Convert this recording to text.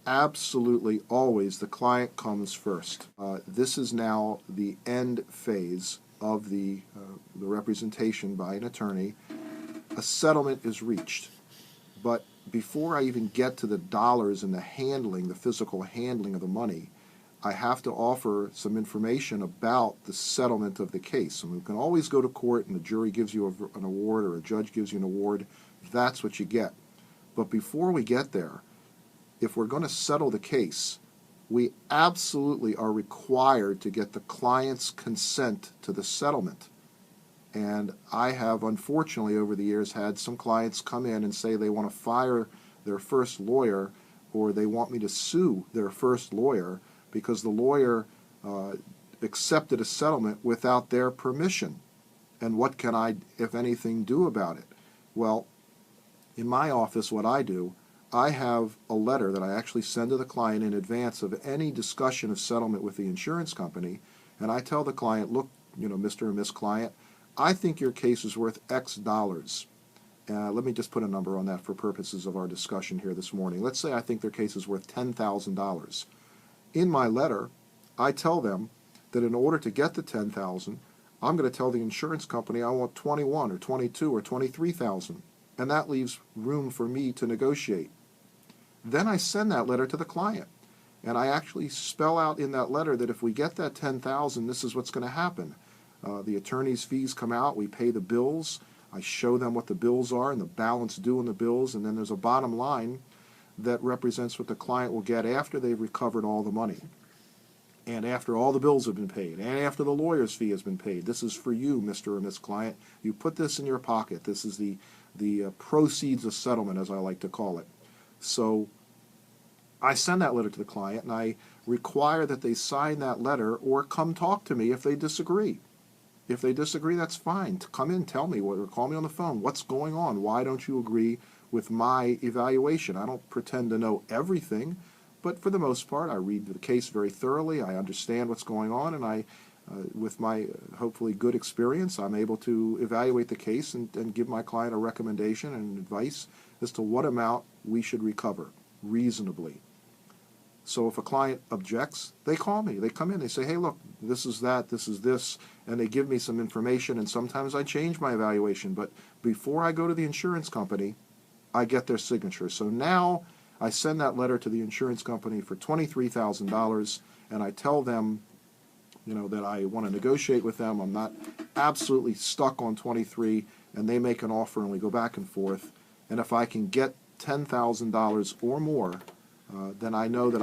absolutely always the client comes first. This is now the end phase of the representation by an attorney. A settlement is reached, but before I even get to the dollars and the handling, the physical handling of the money, I have to offer some information about the settlement of the case. And we can always go to court and the jury gives you an award or a judge gives you an award. That's what you get. But before we get there, if we're going to settle the case, we absolutely are required to get the client's consent to the settlement. And I have, unfortunately, over the years, had some clients come in and say they want to fire their first lawyer or they want me to sue their first lawyer because the lawyer accepted a settlement without their permission. And what can I, if anything, do about it? Well, in my office, what I do, I have a letter that I actually send to the client in advance of any discussion of settlement with the insurance company, and I tell the client, look, Mr. and Miss Client, I think your case is worth X dollars. Let me just put a number on that for purposes of our discussion here this morning. Let's say I think their case is worth $10,000. In my letter, I tell them that in order to get the $10,000, I'm going to tell the insurance company I want 21 or 22 or 23,000, and that leaves room for me to negotiate. Then I send that letter to the client, and I actually spell out in that letter that if we get that $10,000, this is what's going to happen. The attorney's fees come out, we pay the bills, I show them what the bills are and the balance due in the bills, and then there's a bottom line that represents what the client will get after they've recovered all the money, and after all the bills have been paid, and after the lawyer's fee has been paid. This is for you, Mr. or Miss Client. You put this in your pocket. This is the proceeds of settlement, as I like to call it. So I send that letter to the client, and I require that they sign that letter or come talk to me if they disagree. If they disagree, that's fine. Come in, tell me, or call me on the phone. What's going on? Why don't you agree with my evaluation? I don't pretend to know everything, but for the most part, I read the case very thoroughly. I understand what's going on, and with my hopefully good experience, I'm able to evaluate the case and give my client a recommendation and advice as to what amount we should recover reasonably. So if a client objects, they call me. They come in, they say, hey, look, this is that, this is this, and they give me some information, and sometimes I change my evaluation. But before I go to the insurance company, I get their signature. So now I send that letter to the insurance company for $23,000, and I tell them, that I want to negotiate with them. I'm not absolutely stuck on 23, and they make an offer, and we go back and forth. And if I can get $10,000 or more, then I know that